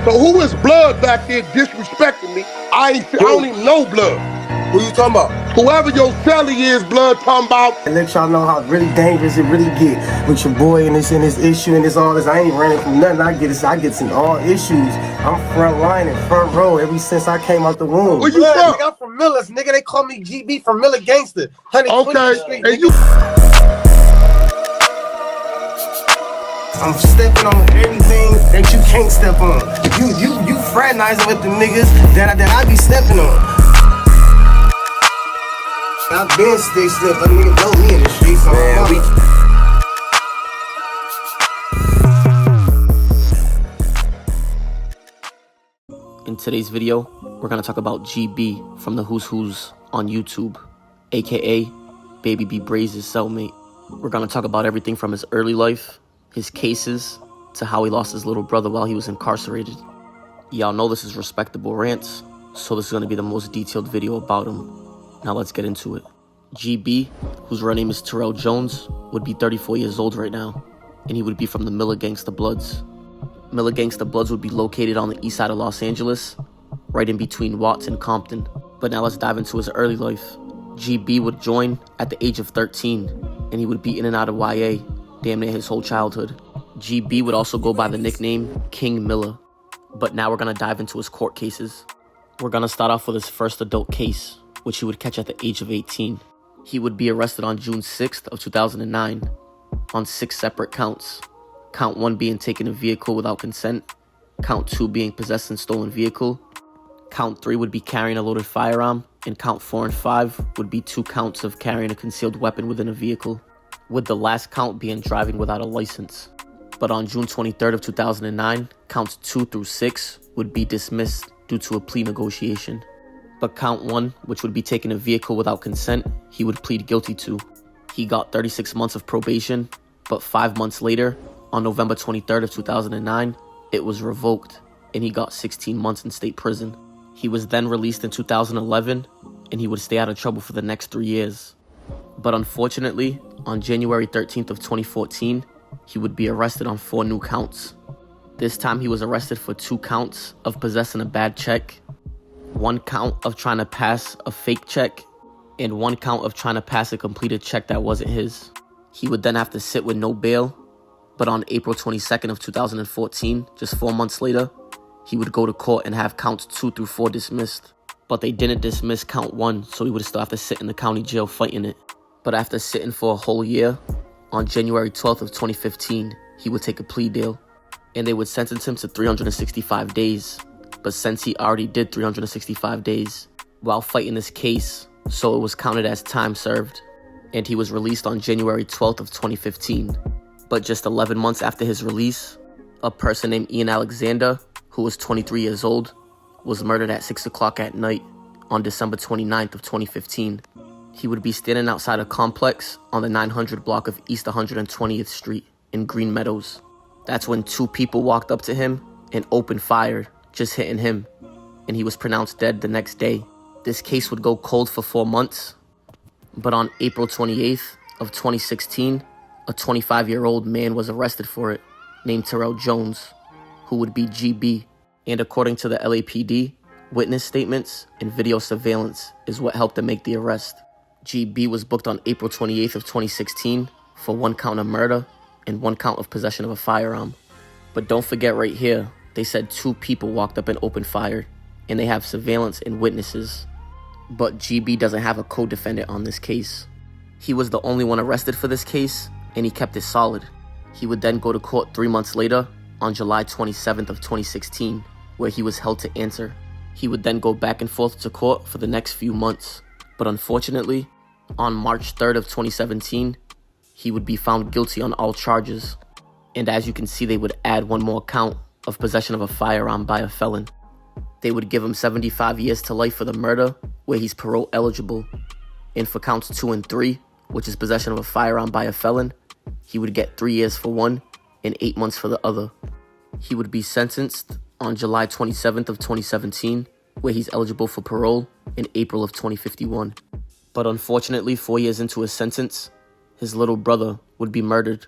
So who is Blood back there disrespecting me? I don't even know Blood. Who you talking about? Whoever your celly is, Blood talking about. And let y'all know how really dangerous it really get with your boy and this issue and this all this. I ain't running from nothing. I get in all issues. I'm front line and front row ever since I came out the womb. Where you from? Nigga, I'm from Millis, nigga. They call me GB from Miller Gangster. 120th Street, and you. I'm stepping on everything that you can't step on. You fraternizing with the niggas that I be stepping on. I've been stick slip, a nigga know me in the streets. In today's video, we're gonna talk about GB from the WhosWhos on YouTube, aka Baby B Braze's cellmate. We're gonna talk about everything from his early life, his cases, to how he lost his little brother while he was incarcerated. Y'all know this is Respectable Rants, so this is gonna be the most detailed video about him. Now let's get into it. GB, whose real name is Terrell Jones, would be 34 years old right now, and he would be from the Miller Gangsta Bloods. Miller Gangsta Bloods would be located on the east side of Los Angeles, right in between Watts and Compton. But now let's dive into his early life. GB would join at the age of 13, and he would be in and out of YA damn near his whole childhood. GB would also go by the nickname King Miller. But now we're gonna dive into his court cases. We're gonna start off with his first adult case, which he would catch at the age of 18. He would be arrested on June 6th of 2009 on 6 separate counts. Count 1 being taking a vehicle without consent. Count 2 being possessing stolen vehicle. Count 3 would be carrying a loaded firearm. And count 4 and 5 would be 2 counts of carrying a concealed weapon within a vehicle, with the last count being driving without a license. But on June 23rd of 2009, counts 2 through 6 would be dismissed due to a plea negotiation. But count 1, which would be taking a vehicle without consent, he would plead guilty to. He got 36 months of probation, but 5 months later, on November 23rd of 2009, it was revoked, and he got 16 months in state prison. He was then released in 2011, and he would stay out of trouble for the next 3 years. But unfortunately, on January 13th of 2014, he would be arrested on 4 new counts. This time he was arrested for 2 counts of possessing a bad check, 1 count of trying to pass a fake check, and 1 count of trying to pass a completed check that wasn't his. He would then have to sit with no bail, but on April 22nd of 2014, just 4 months later, he would go to court and have counts 2 through 4 dismissed. But they didn't dismiss count 1, so he would still have to sit in the county jail fighting it. But after sitting for a whole year, on January 12th of 2015, he would take a plea deal, and they would sentence him to 365 days. But since he already did 365 days while fighting this case, so it was counted as time served, and he was released on January 12th of 2015. But just 11 months after his release, a person named Ian Alexander, who was 23 years old, was murdered at 6 o'clock at night on December 29th of 2015. He would be standing outside a complex on the 900 block of East 120th Street in Green Meadows. That's when 2 people walked up to him and opened fire, just hitting him, and he was pronounced dead the next day. This case would go cold for 4 months, but on April 28th of 2016, a 25-year-old man was arrested for it, named Terrell Jones, who would be GB, and according to the LAPD, witness statements and video surveillance is what helped them make the arrest. GB was booked on April 28th of 2016 for 1 count of murder and 1 count of possession of a firearm. But don't forget right here, they said 2 people walked up and opened fire, and they have surveillance and witnesses. But GB doesn't have a co-defendant on this case. He was the only one arrested for this case, and he kept it solid. He would then go to court 3 months later, on July 27th of 2016, where he was held to answer. He would then go back and forth to court for the next few months. But unfortunately, on March 3rd of 2017, he would be found guilty on all charges. And as you can see, they would add 1 more count of possession of a firearm by a felon. They would give him 75 years to life for the murder, where he's parole eligible. And for counts 2 and 3, which is possession of a firearm by a felon, he would get 3 years for one and 8 months for the other. He would be sentenced on July 27th of 2017, where he's eligible for parole in April of 2051. But unfortunately, 4 years into his sentence, his little brother would be murdered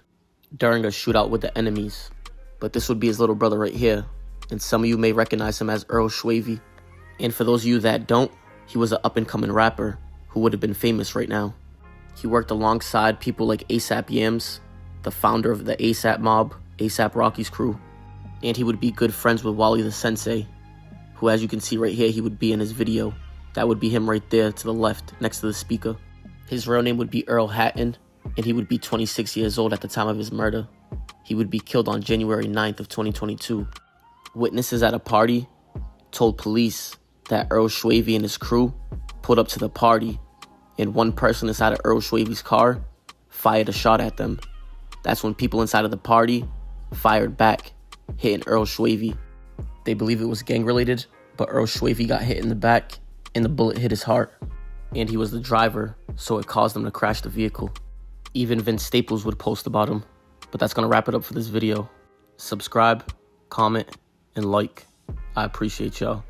during a shootout with the enemies. But this would be his little brother right here, and some of you may recognize him as Earl Schwavy. And for those of you that don't, he was an up-and-coming rapper who would have been famous right now. He worked alongside people like A$AP Yams, the founder of the A$AP Mob, A$AP Rocky's crew, and he would be good friends with Wally the Sensei, who, as you can see right here, he would be in his video. That would be him right there to the left, next to the speaker. His real name would be Earl Hatton, and he would be 26 years old at the time of his murder. He would be killed on January 9th of 2022. Witnesses at a party told police that Earl Schwavy and his crew pulled up to the party, and one person inside of Earl Schwavy's car fired a shot at them. That's when people inside of the party fired back, hitting Earl Schwavy. They believe it was gang-related, but Earl Schwavy got hit in the back, and the bullet hit his heart. And he was the driver, so it caused him to crash the vehicle. Even Vince Staples would post about him. But that's going to wrap it up for this video. Subscribe, comment, and like. I appreciate y'all.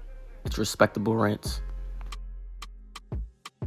It's Respectable Rants.